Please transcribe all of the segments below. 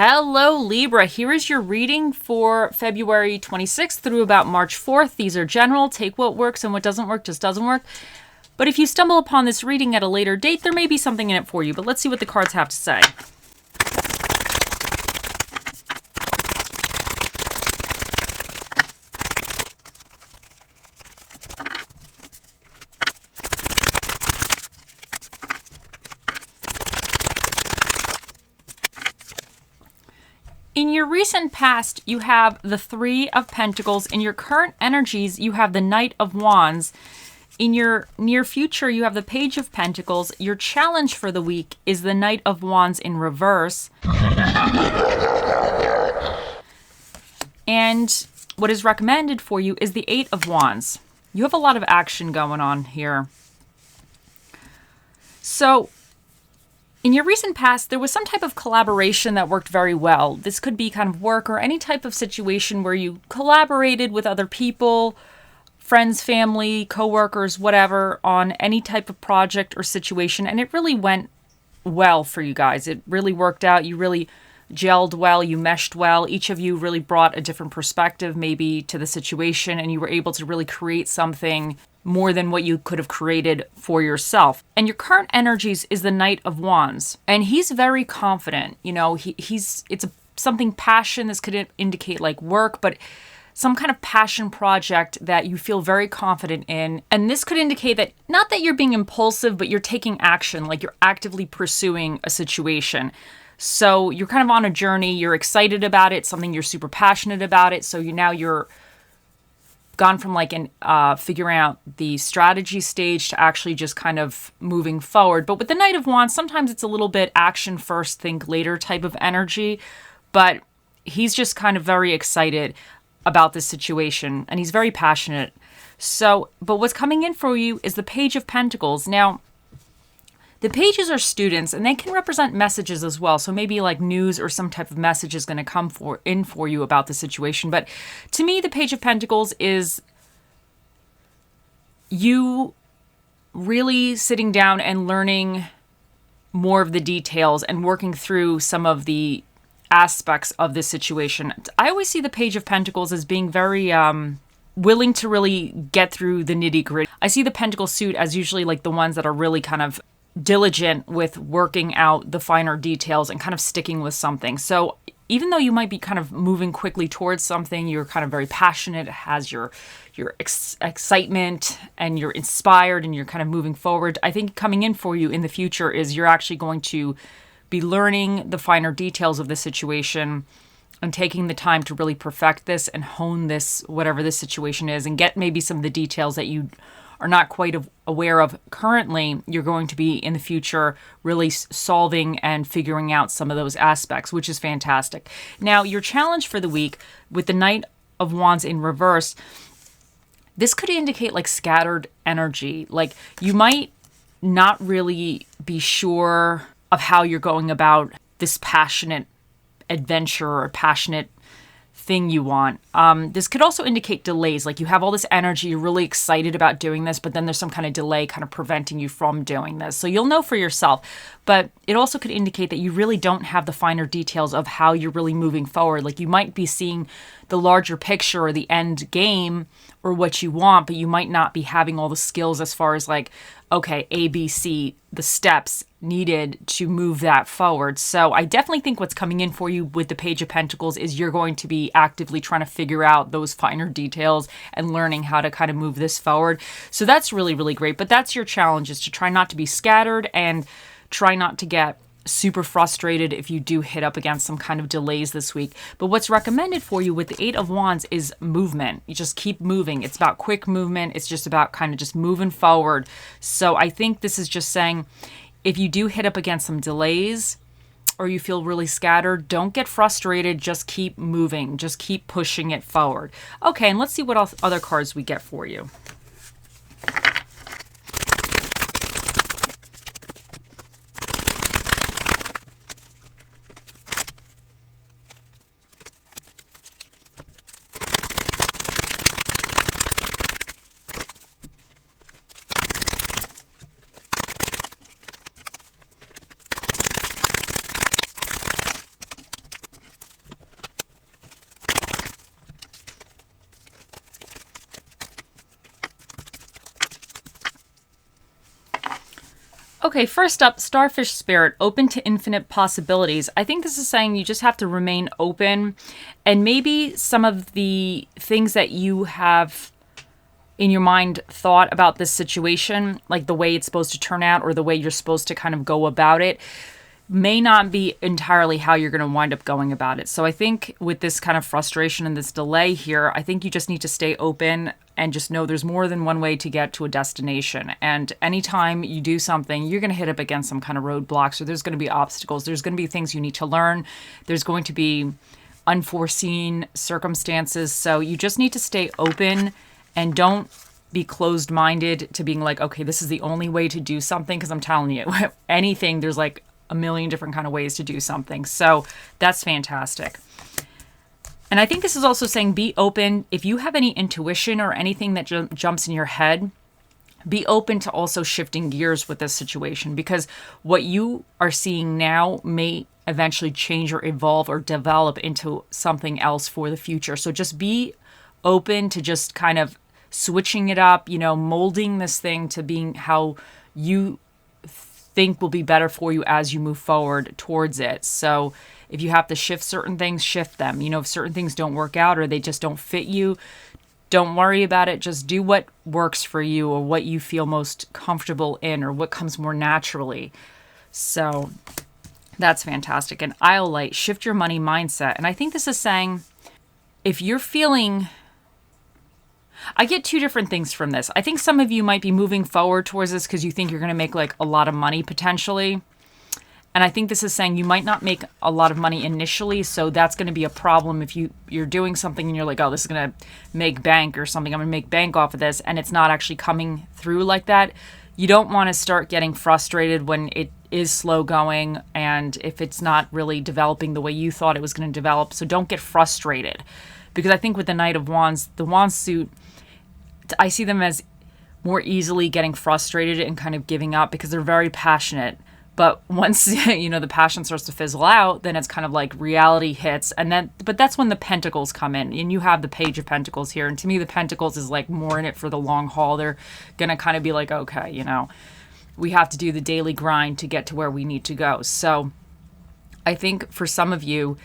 Hello, Libra. Here is your reading for February 26th through about March 4th. These are general. Take what works and what doesn't work just doesn't work. But if you stumble upon this reading at a later date, there may be something in it for you. But let's see what the cards have to say. In your recent past, you have the Three of Pentacles. In your current energies, you have the Knight of Wands. In your near future, you have the Page of Pentacles. Your challenge for the week is the Knight of Wands in reverse. And what is recommended for you is the Eight of Wands. You have a lot of action going on here. So, in your recent past, there was some type of collaboration that worked very well. This could be kind of work or any type of situation where you collaborated with other people, friends, family, coworkers, whatever, on any type of project or situation. And it really went well for you guys. It really worked out. You really gelled well. You meshed well. Each of you really brought a different perspective maybe to the situation, and you were able to really create something more than what you could have created for yourself. And your current energies is the Knight of Wands. And he's very confident. You know, something passion. This could indicate like work, but some kind of passion project that you feel very confident in. And this could indicate that not that you're being impulsive, but you're taking action, like you're actively pursuing a situation. So you're kind of on a journey. You're excited about it, something you're super passionate about it. So you're gone from like figuring out the strategy stage to actually just kind of moving forward. But with the Knight of Wands, sometimes it's a little bit action first, think later type of energy. But he's just kind of very excited about this situation, and he's very passionate. So, but what's coming in for you is the Page of Pentacles. Now, the pages are students, and they can represent messages as well. So maybe like news or some type of message is going to come in for you about the situation. But to me, the Page of Pentacles is you really sitting down and learning more of the details and working through some of the aspects of this situation. I always see the Page of Pentacles as being very willing to really get through the nitty-gritty. I see the Pentacle suit as usually like the ones that are really kind of diligent with working out the finer details and kind of sticking with something. So even though you might be kind of moving quickly towards something, you're kind of very passionate, it has your excitement, and you're inspired, and you're kind of moving forward. I think coming in for you in the future is you're actually going to be learning the finer details of the situation and taking the time to really perfect this and hone this, whatever this situation is, and get maybe some of the details that you are not quite aware of currently. You're going to be in the future really solving and figuring out some of those aspects, which is fantastic. Now, your challenge for the week with the Knight of Wands in reverse, this could indicate like scattered energy. Like you might not really be sure of how you're going about this passionate adventure or passionate thing you want. This could also indicate delays. Like you have all this energy, you're really excited about doing this, but then there's some kind of delay kind of preventing you from doing this. So you'll know for yourself. But it also could indicate that you really don't have the finer details of how you're really moving forward. Like you might be seeing the larger picture or the end game or what you want, but you might not be having all the skills as far as like, okay, A, B, C, the steps needed to move that forward. So I definitely think what's coming in for you with the Page of Pentacles is you're going to be actively trying to figure out those finer details and learning how to kind of move this forward. So that's really, really great. But that's your challenge, is to try not to be scattered and try not to get super frustrated if you do hit up against some kind of delays this week. But what's recommended for you with the Eight of Wands is movement. You just keep moving. It's about quick movement. It's just about kind of just moving forward. So I think this is just saying, if you do hit up against some delays or you feel really scattered, don't get frustrated. Just keep moving. Just keep pushing it forward. Okay, and let's see what else, other cards we get for you. Okay, first up, Starfish Spirit, open to infinite possibilities. I think this is saying you just have to remain open, and maybe some of the things that you have in your mind thought about this situation, like the way it's supposed to turn out or the way you're supposed to kind of go about it, may not be entirely how you're going to wind up going about it. So I think with this kind of frustration and this delay here, I think you just need to stay open and just know there's more than one way to get to a destination. And anytime you do something, you're going to hit up against some kind of roadblocks, or there's going to be obstacles. There's going to be things you need to learn. There's going to be unforeseen circumstances. So you just need to stay open and don't be closed-minded to being like, okay, this is the only way to do something. Because I'm telling you, anything, there's like a million different kind of ways to do something. So that's fantastic. And I think this is also saying be open. If you have any intuition or anything that jumps in your head, be open to also shifting gears with this situation, because what you are seeing now may eventually change or evolve or develop into something else for the future. So just be open to just kind of switching it up, molding this thing to being how you think will be better for you as you move forward towards it. So if you have to shift certain things, shift them. If certain things don't work out or they just don't fit you, don't worry about it. Just do what works for you or what you feel most comfortable in or what comes more naturally. So that's fantastic. And Isle Light, shift your money mindset. And I think this is saying if you're feeling... I get two different things from this. I think some of you might be moving forward towards this because you think you're going to make like a lot of money potentially. And I think this is saying you might not make a lot of money initially. So that's going to be a problem if you're doing something and you're like, oh, this is going to make bank or something. I'm going to make bank off of this. And it's not actually coming through like that. You don't want to start getting frustrated when it is slow going and if it's not really developing the way you thought it was going to develop. So don't get frustrated. Because I think with the Knight of Wands, the Wand suit, I see them as more easily getting frustrated and kind of giving up because they're very passionate. But once, the passion starts to fizzle out, then it's kind of like reality hits. But that's when the Pentacles come in. And you have the Page of Pentacles here. And to me, the Pentacles is like more in it for the long haul. They're going to kind of be like, okay, we have to do the daily grind to get to where we need to go. So I think for some of you,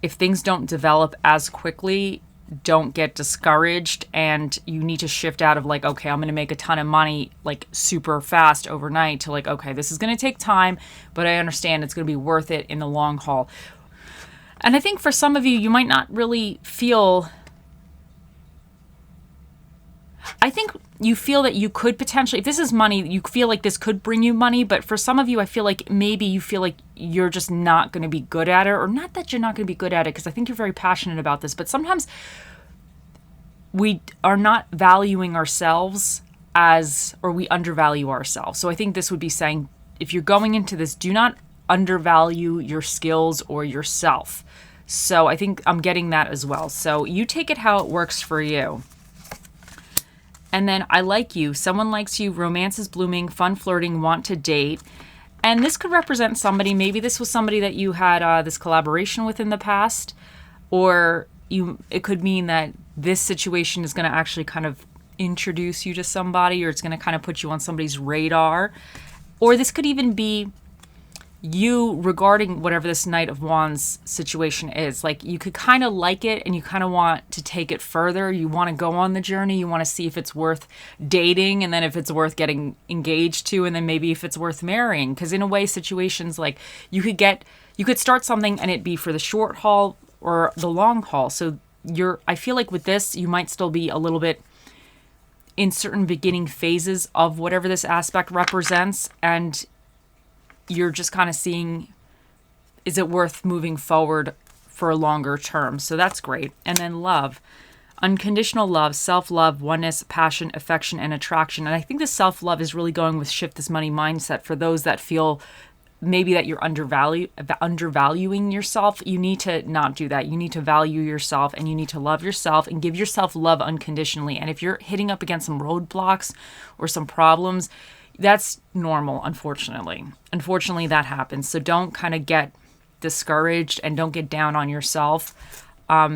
if things don't develop as quickly, don't get discouraged, and you need to shift out of like, okay, I'm going to make a ton of money like super fast overnight to like, okay, this is going to take time, but I understand it's going to be worth it in the long haul. And I think for some of you, you might not really feel... I think you feel that you could potentially, if this is money, you feel like this could bring you money. But for some of you, I feel like maybe you feel like you're just not going to be good at it, or not that you're not going to be good at it, because I think you're very passionate about this. But sometimes we are not valuing ourselves or we undervalue ourselves. So I think this would be saying, if you're going into this, do not undervalue your skills or yourself. So I think I'm getting that as well. So you take it how it works for you. And then I like you. Someone likes you. Romance is blooming. Fun flirting. Want to date. And this could represent somebody. Maybe this was somebody that you had this collaboration with in the past. Or it could mean that this situation is going to actually kind of introduce you to somebody, or it's going to kind of put you on somebody's radar. Or this could even be you regarding whatever this Knight of Wands situation is. Like, you could kind of like it and you kind of want to take it further. You want to go on the journey. You want to see if it's worth dating, and then if it's worth getting engaged to, and then maybe if it's worth marrying. Because in a way, situations like you could start something and it be for the short haul or the long haul. So I feel like with this, you might still be a little bit in certain beginning phases of whatever this aspect represents, and you're just kind of seeing, is it worth moving forward for a longer term? So that's great. And then love, unconditional love, self-love, oneness, passion, affection, and attraction. And I think the self-love is really going with shift this money mindset for those that feel maybe that you're undervaluing yourself. You need to not do that. You need to value yourself, and you need to love yourself and give yourself love unconditionally. And if you're hitting up against some roadblocks or some problems, that's normal, unfortunately. Unfortunately, that happens. So don't kind of get discouraged and don't get down on yourself.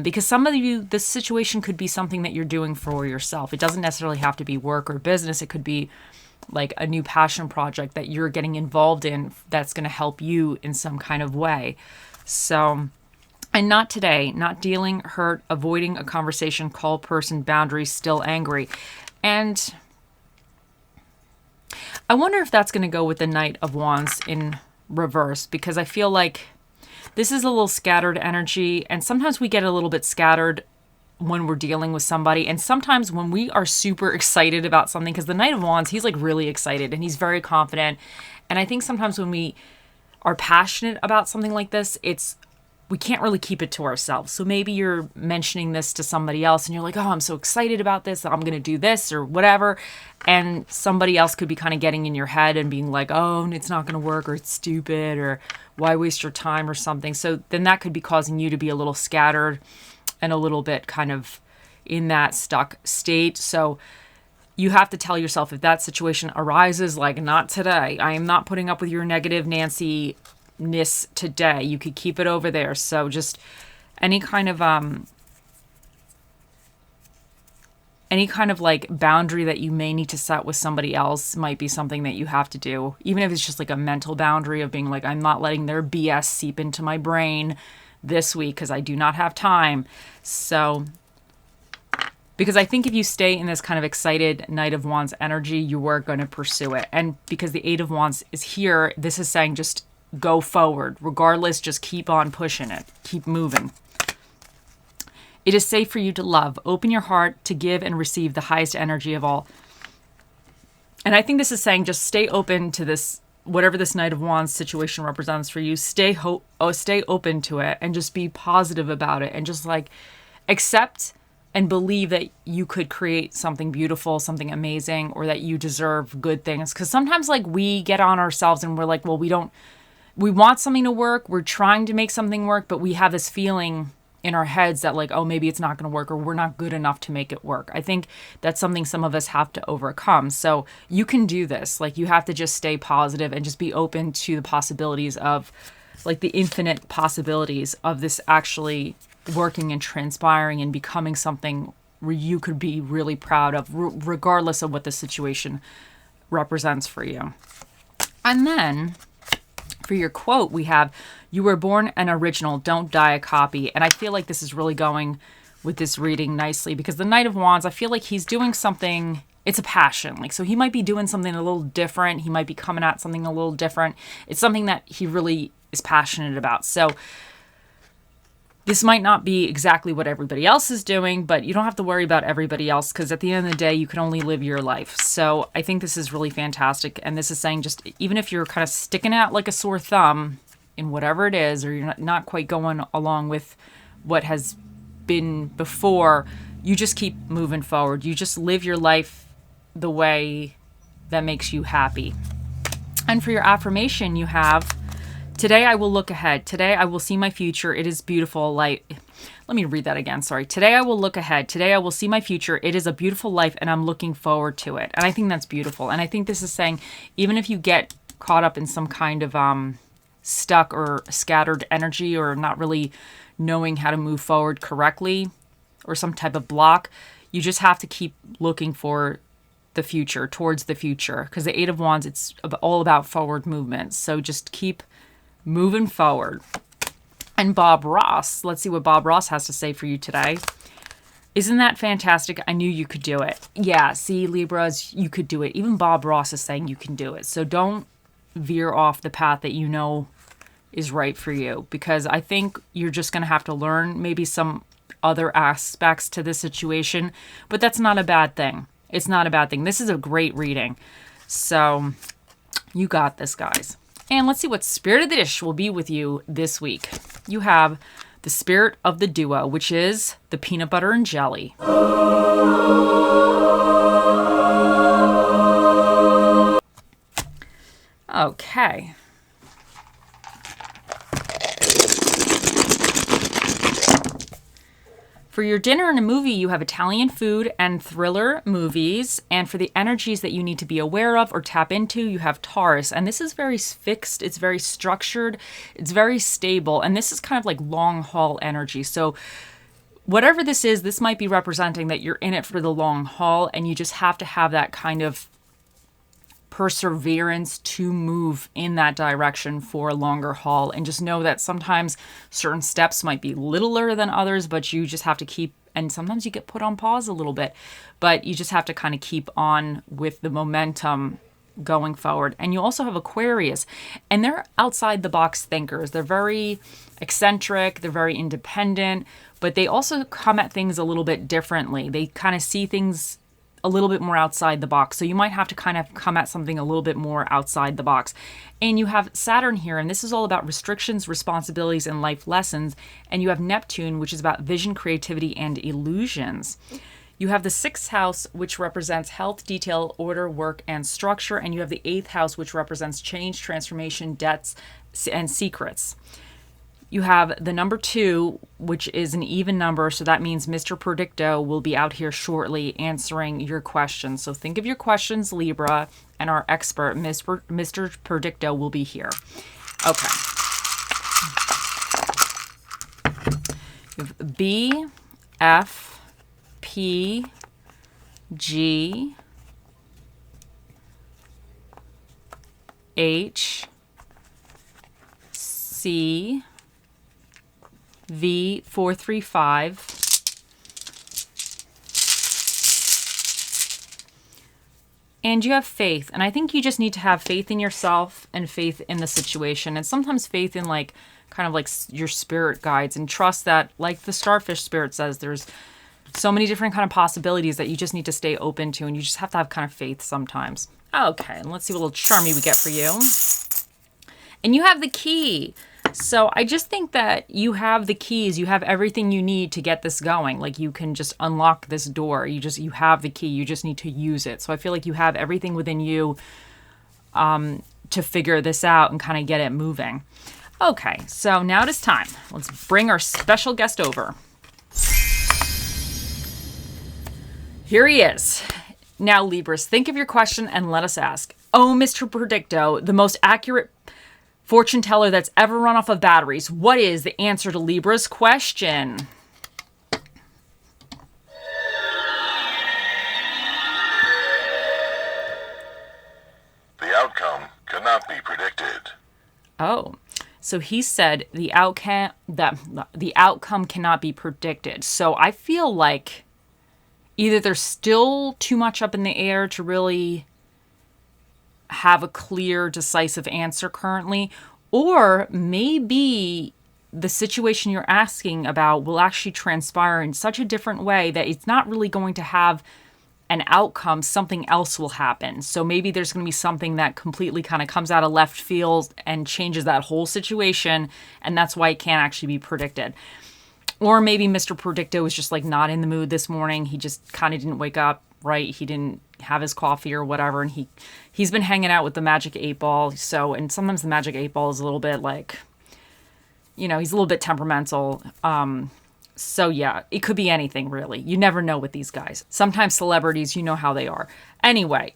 Because some of you, this situation could be something that you're doing for yourself. It doesn't necessarily have to be work or business. It could be like a new passion project that you're getting involved in that's going to help you in some kind of way. So, and not today, not dealing, hurt, avoiding a conversation, call person, boundaries, still angry. And I wonder if that's going to go with the Knight of Wands in reverse, because I feel like this is a little scattered energy, and sometimes we get a little bit scattered when we're dealing with somebody, and sometimes when we are super excited about something, because the Knight of Wands, he's like really excited and he's very confident, and I think sometimes when we are passionate about something like this, we can't really keep it to ourselves. So maybe you're mentioning this to somebody else and you're like, oh, I'm so excited about this, I'm going to do this or whatever. And somebody else could be kind of getting in your head and being like, oh, it's not going to work, or it's stupid, or why waste your time or something. So then that could be causing you to be a little scattered and a little bit kind of in that stuck state. So you have to tell yourself, if that situation arises, like, not today, I am not putting up with your negative Nancy-ness today. You could keep it over there. So just any kind of like boundary that you may need to set with somebody else might be something that you have to do, even if it's just like a mental boundary of being like, I'm not letting their BS seep into my brain this week because I do not have time. So, because I think if you stay in this kind of excited Knight of Wands energy, you are going to pursue it. And because the Eight of Wands is here, this is saying just go forward. Regardless, just keep on pushing it. Keep moving. It is safe for you to love. Open your heart to give and receive the highest energy of all. And I think this is saying just stay open to this, whatever this Knight of Wands situation represents for you. Stay open to it and just be positive about it, and just like accept and believe that you could create something beautiful, something amazing, or that you deserve good things. Because sometimes like we get on ourselves and we're like, well, we want something to work. We're trying to make something work, but we have this feeling in our heads that like, oh, maybe it's not going to work, or we're not good enough to make it work. I think that's something some of us have to overcome. So you can do this. Like, you have to just stay positive and just be open to the possibilities of, like, the infinite possibilities of this actually working and transpiring and becoming something where you could be really proud of, regardless of what the situation represents for you. And then for your quote, we have, you were born an original, don't die a copy. And I feel like this is really going with this reading nicely, because the Knight of Wands, I feel like he's doing something, it's a passion. Like, so he might be doing something a little different. He might be coming at something a little different. It's something that he really is passionate about. So this might not be exactly what everybody else is doing, but you don't have to worry about everybody else, because at the end of the day, you can only live your life. So I think this is really fantastic. And this is saying, just even if you're kind of sticking out like a sore thumb in whatever it is, or you're not quite going along with what has been before, you just keep moving forward. You just live your life the way that makes you happy. And for your affirmation, you have, today I will look ahead. Today I will see my future. It is beautiful. Let me read that again. Sorry. Today I will look ahead. Today I will see my future. It is a beautiful life, and I'm looking forward to it. And I think that's beautiful. And I think this is saying, even if you get caught up in some kind of stuck or scattered energy, or not really knowing how to move forward correctly, or some type of block, you just have to keep looking for the future, towards the future. Because the Eight of Wands, it's all about forward movement. So just keep moving forward. And Bob Ross, let's see what Bob Ross has to say for you today. Isn't that fantastic? I knew you could do it. Yeah, see, Libras, you could do it. Even Bob Ross is saying you can do it. So don't veer off the path that you know is right for you, because I think you're just going to have to learn maybe some other aspects to this situation, but that's not a bad thing. It's not a bad thing. This is a great reading. So you got this, guys. And let's see what Spirit of the Dish will be with you this week. You have the Spirit of the Duo, which is the peanut butter and jelly. Okay. For your dinner and a movie, you have Italian food and thriller movies. And for the energies that you need to be aware of or tap into, you have Taurus. And this is very fixed. It's very structured. It's very stable. And this is kind of like long haul energy. So whatever this is, this might be representing that you're in it for the long haul, and you just have to have that kind of perseverance to move in that direction for a longer haul. And just know that sometimes certain steps might be littler than others, but you just have to keep, and sometimes you get put on pause a little bit, but you just have to kind of keep on with the momentum going forward. And you also have Aquarius, and they're outside the box thinkers. They're very eccentric, they're very independent, but they also come at things a little bit differently. They kind of see things a little bit more outside the box. So you might have to kind of come at something a little bit more outside the box. And you have Saturn here, and this is all about restrictions, responsibilities, and life lessons. And you have Neptune, which is about vision, creativity, and illusions. You have the 6th house, which represents health, detail, order, work, and structure. And you have the 8th house, which represents change, transformation, debts, and secrets. You have the number 2, which is an even number. So that means Mr. Predicto will be out here shortly answering your questions. So think of your questions, Libra, and our expert, Mr. Predicto, will be here. Okay. You have B, F, P, G, H, C, V, 435, and you have faith. And I think you just need to have faith in yourself and faith in the situation, and sometimes faith in like kind of like your spirit guides, and trust that, like the starfish spirit says, there's so many different kind of possibilities that you just need to stay open to, and you just have to have kind of faith sometimes. Okay, and let's see what little charmy we get for you. And you have the key. So I just think that you have the keys. You have everything you need to get this going. Like you can just unlock this door. You have the key. You just need to use it. So I feel like you have everything within you to figure this out and kind of get it moving. Okay, so now it is time. Let's bring our special guest over. Here he is. Now, Libras, think of your question and let us ask. Oh, Mr. Predicto, the most accurate fortune teller that's ever run off of batteries. What is the answer to Libra's question? The outcome cannot be predicted. Oh, so he said the outcome cannot be predicted. So I feel like either there's still too much up in the air to really have a clear, decisive answer currently, or maybe the situation you're asking about will actually transpire in such a different way that it's not really going to have an outcome. Something else will happen. So maybe there's going to be something that completely kind of comes out of left field and changes that whole situation, and that's why it can't actually be predicted. Or maybe Mr. Predicto was just like not in the mood this morning. He just kind of didn't wake up right. He didn't have his coffee or whatever, and he's been hanging out with the magic 8 ball. So, and sometimes the magic 8 ball is a little bit like, you know, he's a little bit temperamental. So yeah, it could be anything really. You never know with these guys. Sometimes celebrities, you know how they are. Anyway,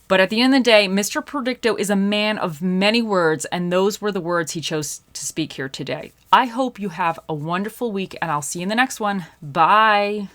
but at the end of the day, Mr. Predicto is a man of many words, and those were the words he chose to speak here today. I hope you have a wonderful week, and I'll see you in the next one. Bye.